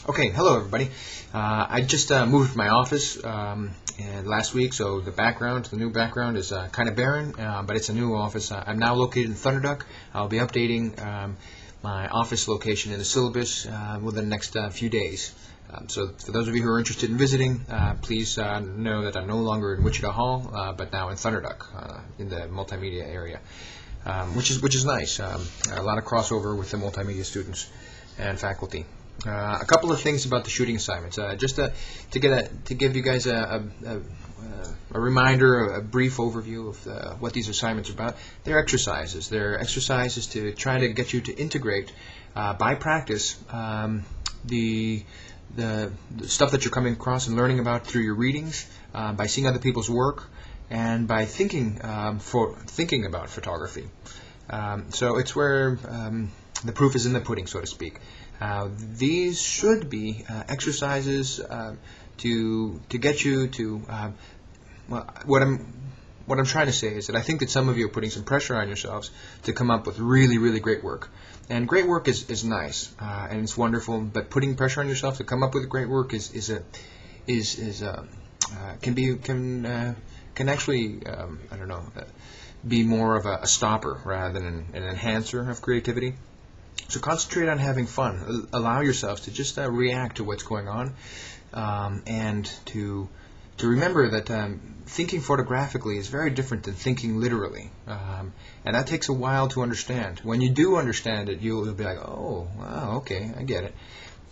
Okay, hello everybody. I just moved my office last week, so the new background is kind of barren, but it's a new office. I'm now located in Thunderduck. I'll be updating my office location in the syllabus within the next few days. So for those of you who are interested in visiting, please know that I'm no longer in Wichita Hall, but now in Thunderduck in the multimedia area, which is nice. A lot of crossover with the multimedia students and faculty. A couple of things about the shooting assignments, just to give you guys a reminder, a brief overview of what these assignments are about. They're exercises. They're exercises to try to get you to integrate by practice the stuff that you're coming across and learning about through your readings, by seeing other people's work, and by thinking about photography. So it's where the proof is in the pudding, so to speak. These should be exercises to get you to. Well, what I'm trying to say is that I think that some of you are putting some pressure on yourselves to come up with really great work. And great work is nice and it's wonderful, but putting pressure on yourself to come up with great work can actually I don't know, be more of a stopper rather than an enhancer of creativity. So concentrate on having fun. Allow yourselves to just react to what's going on, and to remember that thinking photographically is very different than thinking literally, and that takes a while to understand. When you do understand it, you'll be like, oh, wow, okay, I get it.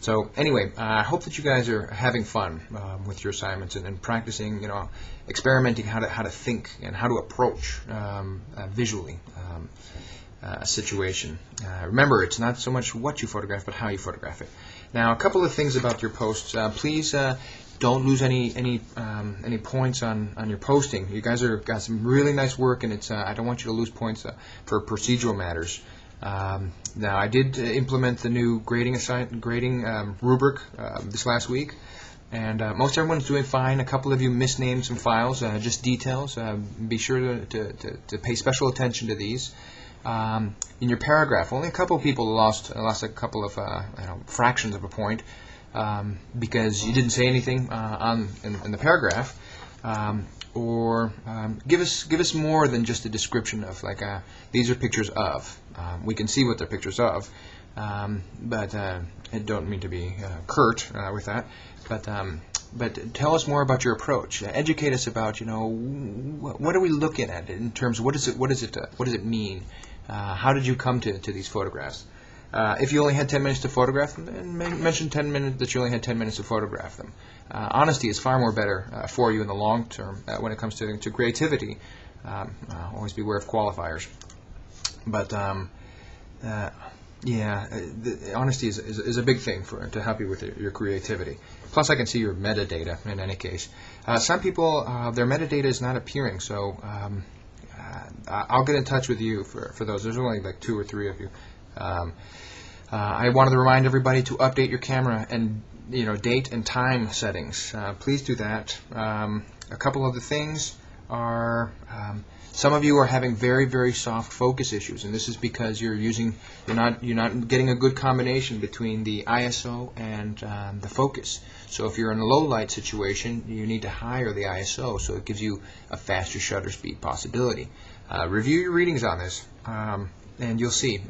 So anyway, I hope that you guys are having fun with your assignments and practicing, experimenting how to think and how to approach visually a situation. Remember, it's not so much what you photograph, but how you photograph it. Now, a couple of things about your posts. Please don't lose any points on your posting. You guys got some really nice work, and I don't want you to lose points for procedural matters. Now, I did implement the new grading rubric this last week, and most everyone's doing fine. A couple of you misnamed some files, just details. Be sure to pay special attention to these. In your paragraph, only a couple of people lost a couple of fractions of a point because you didn't say anything in the paragraph, or give us more than just a description of these are pictures of. We can see what they're pictures of, but I don't mean to be curt with that. But tell us more about your approach. Educate us about what are we looking at in terms of what does it mean? How did you come to these photographs? If you only had 10 minutes to photograph them, then mention 10 minutes that you only had 10 minutes to photograph them. Honesty is far more better for you in the long term when it comes to creativity. Always beware of qualifiers. But honesty is a big thing to help you with your creativity. Plus, I can see your metadata in any case. Some people, their metadata is not appearing, so I'll get in touch with you for those. There's only like 2 or 3 of you. I wanted to remind everybody to update your camera and date and time settings. Please do that. A couple of the things are some of you are having very soft focus issues, and this is because you're not getting a good combination between the ISO and the focus. So if you're in a low light situation, you need to higher the ISO so it gives you a faster shutter speed possibility. Review your readings on this, and you'll see.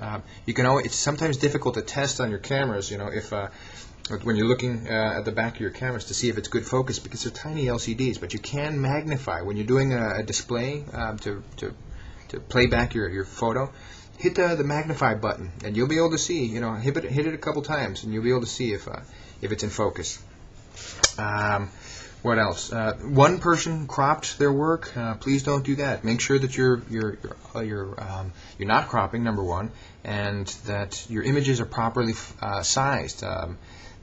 It's sometimes difficult to test on your cameras, if when you're looking at the back of your cameras to see if it's good focus, because they're tiny LCDs, but you can magnify when you're doing a display to play back your photo. Hit the magnify button, and you'll be able to see. Hit it a couple times, and you'll be able to see if it's in focus. What else? One person cropped their work. Please don't do that. Make sure that you're not cropping, number one, and that your images are properly sized.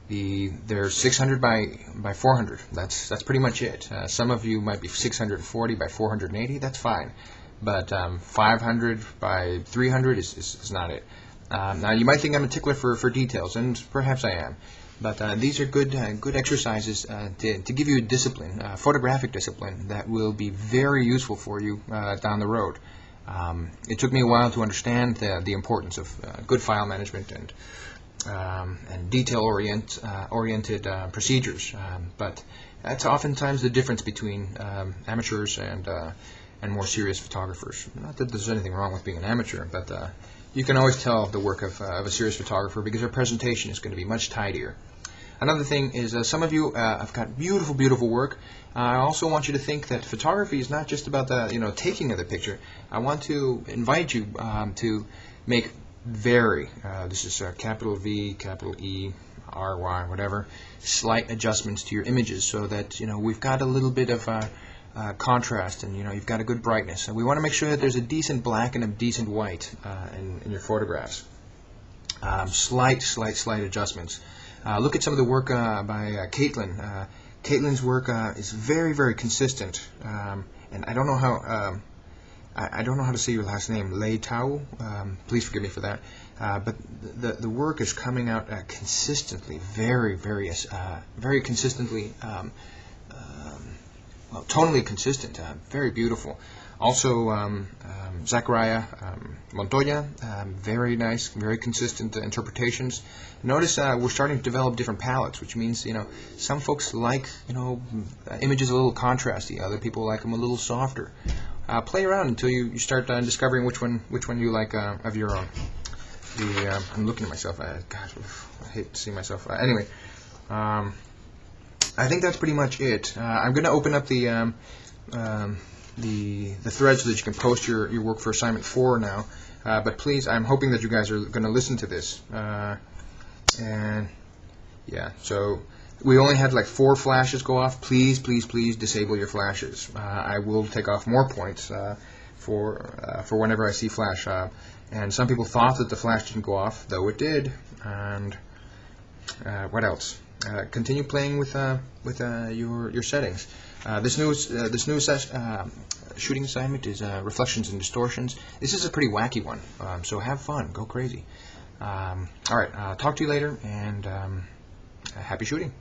They're 600 by 400. That's pretty much it. Some of you might be 640 by 480. That's fine, but 500 by 300 is not it. Now you might think I'm a tickler for details, and perhaps I am. But these are good exercises to give you a discipline, photographic discipline, that will be very useful for you down the road. It took me a while to understand the importance of good file management and and detail-oriented procedures. But that's oftentimes the difference between amateurs and more serious photographers. Not that there's anything wrong with being an amateur, but you can always tell the work of a serious photographer because their presentation is going to be much tidier. Another thing is some of you have got beautiful, beautiful work. I also want you to think that photography is not just about the taking of the picture. I want to invite you to make this is capital V, capital E, R, Y, whatever, slight adjustments to your images so that we've got a little bit of contrast and you've got a good brightness. And we want to make sure that there's a decent black and a decent white in your photographs. Slight adjustments. Look at some of the work by Caitlin. Caitlin's work is very, very consistent, and I don't know how to say your last name, Lei Tao. Please forgive me for that. But the work is coming out consistently, very, very consistently. Well, tonally consistent, very beautiful. Also, Zachariah Montoya, very nice, very consistent interpretations. Notice we're starting to develop different palettes, which means some folks like images a little contrasty. Other people like them a little softer. Play around until you start discovering which one you like of your own. I'm looking at myself. Gosh, I hate to see myself. Anyway. I think that's pretty much it. I'm going to open up the thread so that you can post your work for assignment 4 now. But please, I'm hoping that you guys are going to listen to this. And yeah, so we only had like 4 flashes go off. Please, please, please disable your flashes. I will take off more points for whenever I see flash. And some people thought that the flash didn't go off, though it did. And what else? Continue playing with your settings. This new shooting assignment is reflections and distortions. This is a pretty wacky one, so have fun, go crazy. All right, talk to you later, and happy shooting.